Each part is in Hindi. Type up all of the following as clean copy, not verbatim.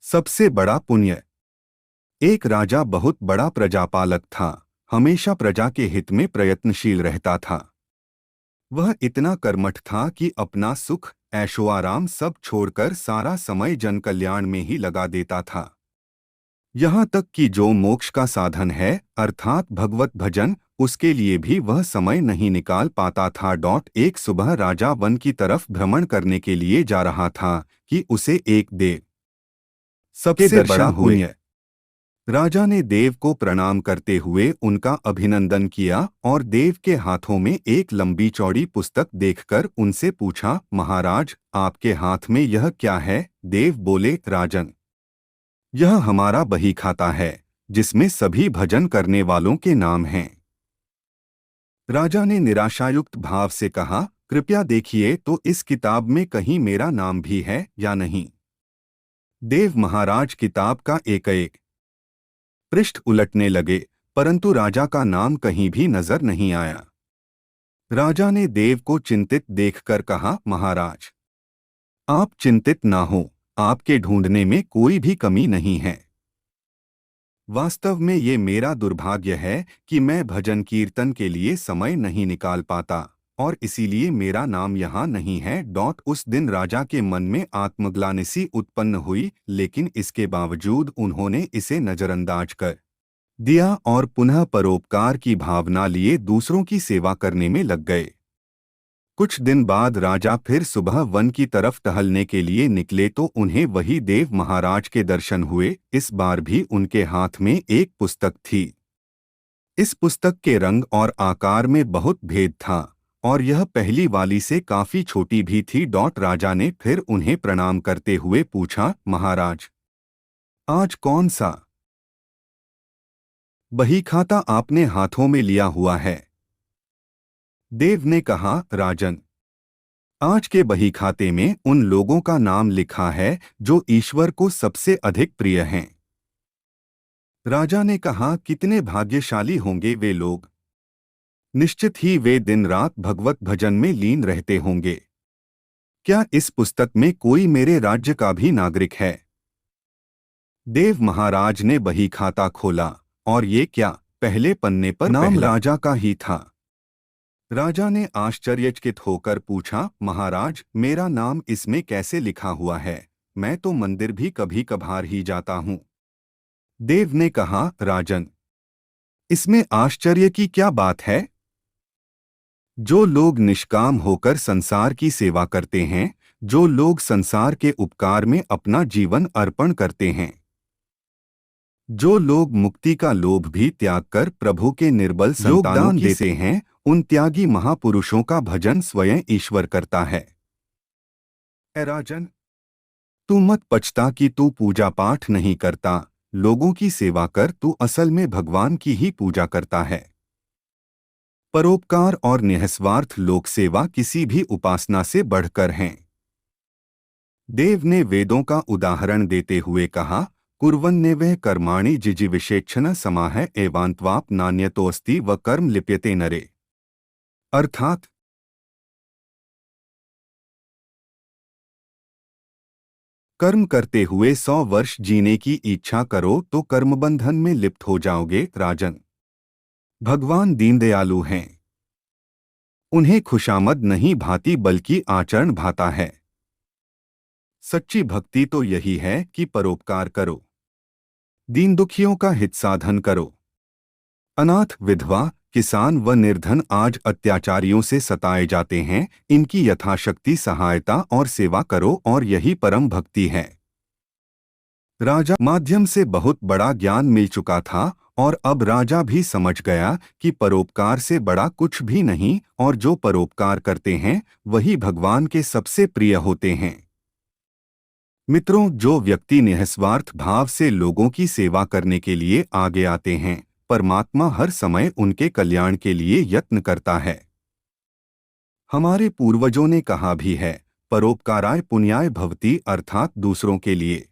सबसे बड़ा पुण्य। एक राजा बहुत बड़ा प्रजापालक था, हमेशा प्रजा के हित में प्रयत्नशील रहता था। वह इतना कर्मठ था कि अपना सुख ऐशो आराम सब छोड़कर सारा समय जन कल्याण में ही लगा देता था। यहाँ तक कि जो मोक्ष का साधन है अर्थात भगवत भजन, उसके लिए भी वह समय नहीं निकाल पाता था। एक सुबह राजा वन की तरफ भ्रमण करने के लिए जा रहा था कि उसे एक देव सबसे बड़ा पुण्य। राजा ने देव को प्रणाम करते हुए उनका अभिनंदन किया और देव के हाथों में एक लंबी चौड़ी पुस्तक देखकर उनसे पूछा, महाराज आपके हाथ में यह क्या है? देव बोले, राजन यह हमारा बही खाता है जिसमें सभी भजन करने वालों के नाम हैं। राजा ने निराशायुक्त भाव से कहा, कृपया देखिए तो इस किताब में कहीं मेरा नाम भी है या नहीं। देव महाराज किताब का एक एक पृष्ठ उलटने लगे, परंतु राजा का नाम कहीं भी नजर नहीं आया। राजा ने देव को चिंतित देखकर कहा, महाराज आप चिंतित ना हो, आपके ढूंढने में कोई भी कमी नहीं है। वास्तव में ये मेरा दुर्भाग्य है कि मैं भजन कीर्तन के लिए समय नहीं निकाल पाता और इसीलिए मेरा नाम यहाँ नहीं है। उस दिन राजा के मन में आत्मग्लानि उत्पन्न हुई, लेकिन इसके बावजूद उन्होंने इसे नजरअंदाज कर दिया और पुनः परोपकार की भावना लिए दूसरों की सेवा करने में लग गए। कुछ दिन बाद राजा फिर सुबह वन की तरफ टहलने के लिए निकले तो उन्हें वही देव महाराज के दर्शन हुए। इस बार भी उनके हाथ में एक पुस्तक थी। इस पुस्तक के रंग और आकार में बहुत भेद था और यह पहली वाली से काफी छोटी भी थी। राजा ने फिर उन्हें प्रणाम करते हुए पूछा, महाराज आज कौन सा बही खाता आपने हाथों में लिया हुआ है? देव ने कहा, राजन आज के बही खाते में उन लोगों का नाम लिखा है जो ईश्वर को सबसे अधिक प्रिय हैं। राजा ने कहा, कितने भाग्यशाली होंगे वे लोग, निश्चित ही वे दिन रात भगवत भजन में लीन रहते होंगे। क्या इस पुस्तक में कोई मेरे राज्य का भी नागरिक है? देव महाराज ने बही खाता खोला और ये क्या, पहले पन्ने पर नाम राजा का ही था। राजा ने आश्चर्यचकित होकर पूछा, महाराज मेरा नाम इसमें कैसे लिखा हुआ है? मैं तो मंदिर भी कभी कभार ही जाता हूँ। देव ने कहा, राजन इसमें आश्चर्य की क्या बात है? जो लोग निष्काम होकर संसार की सेवा करते हैं, जो लोग संसार के उपकार में अपना जीवन अर्पण करते हैं, जो लोग मुक्ति का लोभ भी त्याग कर प्रभु के निर्बल योगदान देते हैं, उन त्यागी महापुरुषों का भजन स्वयं ईश्वर करता है। ए राजन तू मत पछता कि तू पूजा पाठ नहीं करता, लोगों की सेवा कर, तू असल में भगवान की ही पूजा करता है। परोपकार और निःस्वार्थ लोक सेवा किसी भी उपासना से बढ़कर हैं। देव ने वेदों का उदाहरण देते हुए कहा, कुर्वन्नेवः कर्माणि जिजीविषेक्षण समाह एवान्त्वाप नान्यतोऽस्ति व कर्म लिप्यते नरे। अर्थात कर्म करते हुए 100 वर्ष जीने की इच्छा करो तो कर्मबंधन में लिप्त हो जाओगे। राजन भगवान दीनदयालु हैं, उन्हें खुशामद नहीं भाती बल्कि आचरण भाता है। सच्ची भक्ति तो यही है कि परोपकार करो, दीन दुखियों का हित साधन करो। अनाथ, विधवा, किसान व निर्धन आज अत्याचारियों से सताए जाते हैं, इनकी यथाशक्ति सहायता और सेवा करो और यही परम भक्ति है। राजा माध्यम से बहुत बड़ा ज्ञान मिल चुका था और अब राजा भी समझ गया कि परोपकार से बड़ा कुछ भी नहीं और जो परोपकार करते हैं वही भगवान के सबसे प्रिय होते हैं। मित्रों, जो व्यक्ति निःस्वार्थ भाव से लोगों की सेवा करने के लिए आगे आते हैं, परमात्मा हर समय उनके कल्याण के लिए यत्न करता है। हमारे पूर्वजों ने कहा भी है, परोपकाराय पुण्याय भवति, अर्थात दूसरों के लिए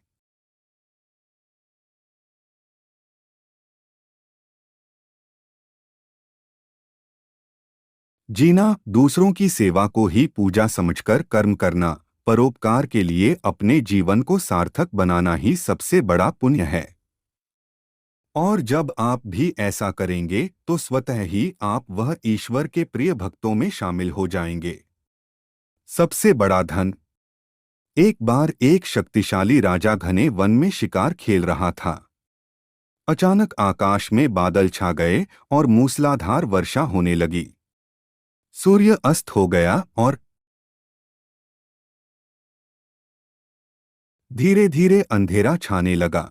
जीना, दूसरों की सेवा को ही पूजा समझकर कर्म करना, परोपकार के लिए अपने जीवन को सार्थक बनाना ही सबसे बड़ा पुण्य है। और जब आप भी ऐसा करेंगे तो स्वतः ही आप वह ईश्वर के प्रिय भक्तों में शामिल हो जाएंगे। सबसे बड़ा धन। एक बार एक शक्तिशाली राजा घने वन में शिकार खेल रहा था। अचानक आकाश में बादल छा गए और मूसलाधार वर्षा होने लगी। सूर्य अस्त हो गया और धीरे धीरे अंधेरा छाने लगा।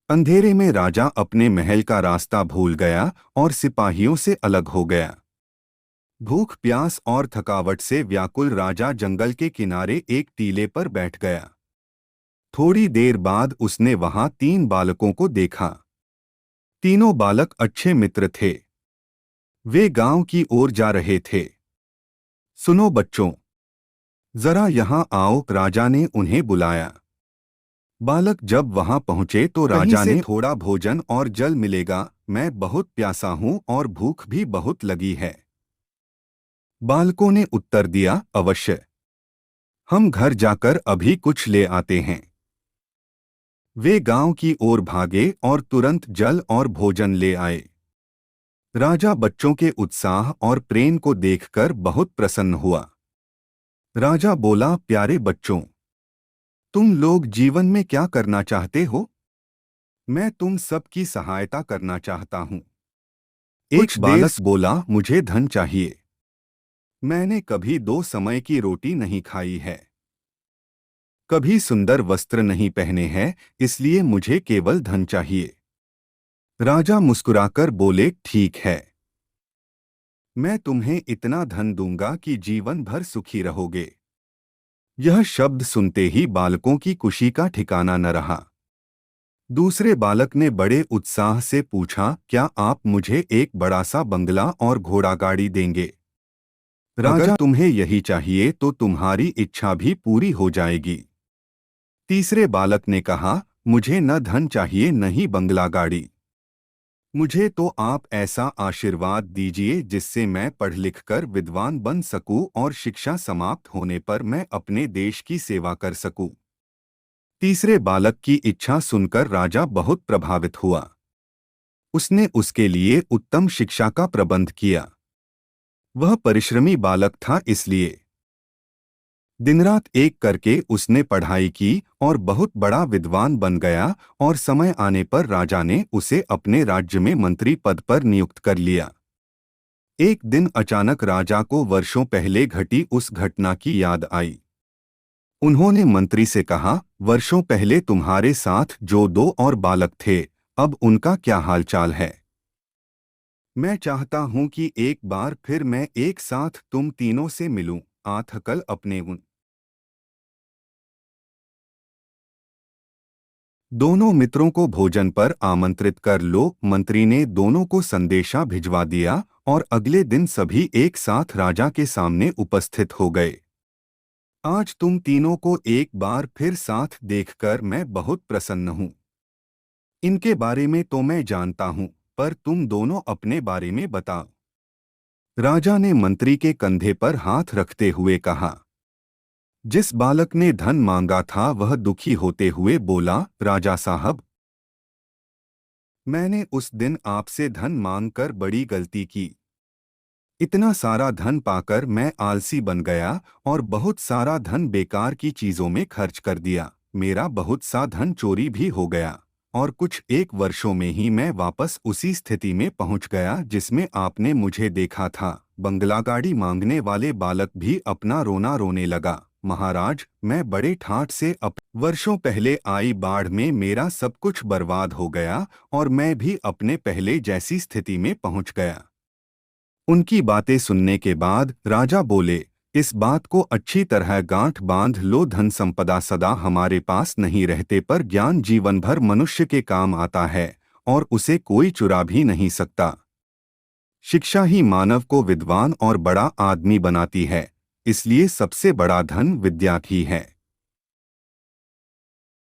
अंधेरे में राजा अपने महल का रास्ता भूल गया और सिपाहियों से अलग हो गया। भूख प्यास और थकावट से व्याकुल राजा जंगल के किनारे एक टीले पर बैठ गया। थोड़ी देर बाद उसने वहां 3 बालकों को देखा। तीनों बालक अच्छे मित्र थे। वे गांव की ओर जा रहे थे। सुनो बच्चों, जरा यहां आओ, राजा ने उन्हें बुलाया। बालक जब वहां पहुंचे तो राजा ने थोड़ा भोजन और जल मिलेगा, मैं बहुत प्यासा हूं और भूख भी बहुत लगी है। बालकों ने उत्तर दिया, अवश्य, हम घर जाकर अभी कुछ ले आते हैं। वे गांव की ओर भागे और तुरंत जल और भोजन ले आए। राजा बच्चों के उत्साह और प्रेम को देखकर बहुत प्रसन्न हुआ। राजा बोला, प्यारे बच्चों, तुम लोग जीवन में क्या करना चाहते हो? मैं तुम सबकी सहायता करना चाहता हूं। एक बालक बोला, मुझे धन चाहिए। मैंने कभी 2 समय की रोटी नहीं खाई है, कभी सुंदर वस्त्र नहीं पहने हैं, इसलिए मुझे केवल धन चाहिए। राजा मुस्कुराकर बोले, ठीक है, मैं तुम्हें इतना धन दूंगा कि जीवन भर सुखी रहोगे। यह शब्द सुनते ही बालकों की खुशी का ठिकाना न रहा। दूसरे बालक ने बड़े उत्साह से पूछा, क्या आप मुझे एक बड़ा सा बंगला और घोड़ा गाड़ी देंगे? राजा, अगर तुम्हें यही चाहिए तो तुम्हारी इच्छा भी पूरी हो जाएगी। तीसरे बालक ने कहा, मुझे न धन चाहिए न ही बंगला गाड़ी, मुझे तो आप ऐसा आशीर्वाद दीजिए जिससे मैं पढ़ लिख कर विद्वान बन सकूं और शिक्षा समाप्त होने पर मैं अपने देश की सेवा कर सकूं। तीसरे बालक की इच्छा सुनकर राजा बहुत प्रभावित हुआ। उसने उसके लिए उत्तम शिक्षा का प्रबंध किया। वह परिश्रमी बालक था, इसलिए दिनरात एक करके उसने पढ़ाई की और बहुत बड़ा विद्वान बन गया और समय आने पर राजा ने उसे अपने राज्य में मंत्री पद पर नियुक्त कर लिया। एक दिन अचानक राजा को वर्षों पहले घटी उस घटना की याद आई। उन्होंने मंत्री से कहा, वर्षों पहले तुम्हारे साथ जो 2 और बालक थे, अब उनका क्या हालचाल है? मैं चाहता हूं कि एक बार फिर मैं एक साथ तुम तीनों से मिलूं। आजकल अपने उन दोनों मित्रों को भोजन पर आमंत्रित कर लो। मंत्री ने दोनों को संदेशा भिजवा दिया और अगले दिन सभी एक साथ राजा के सामने उपस्थित हो गए। आज तुम तीनों को एक बार फिर साथ देखकर मैं बहुत प्रसन्न हूं। इनके बारे में तो मैं जानता हूं, पर तुम दोनों अपने बारे में बताओ। राजा ने मंत्री के कंधे पर हाथ रखते हुए कहा। जिस बालक ने धन मांगा था वह दुखी होते हुए बोला, राजा साहब, मैंने उस दिन आपसे धन मांगकर बड़ी गलती की। इतना सारा धन पाकर मैं आलसी बन गया और बहुत सारा धन बेकार की चीजों में खर्च कर दिया। मेरा बहुत सा धन चोरी भी हो गया और कुछ 1 वर्षों में ही मैं वापस उसी स्थिति में पहुंच गया जिसमें आपने मुझे देखा था। बंगला गाड़ी मांगने वाले बालक भी अपना रोना रोने लगा। महाराज, मैं बड़े ठाठ से वर्षों पहले आई बाढ़ में मेरा सब कुछ बर्बाद हो गया और मैं भी अपने पहले जैसी स्थिति में पहुंच गया। उनकी बातें सुनने के बाद राजा बोले, इस बात को अच्छी तरह गांठ बांध लो, धन संपदा सदा हमारे पास नहीं रहते, पर ज्ञान जीवन भर मनुष्य के काम आता है और उसे कोई चुरा भी नहीं सकता। शिक्षा ही मानव को विद्वान और बड़ा आदमी बनाती है, इसलिए सबसे बड़ा धन विद्या ही है।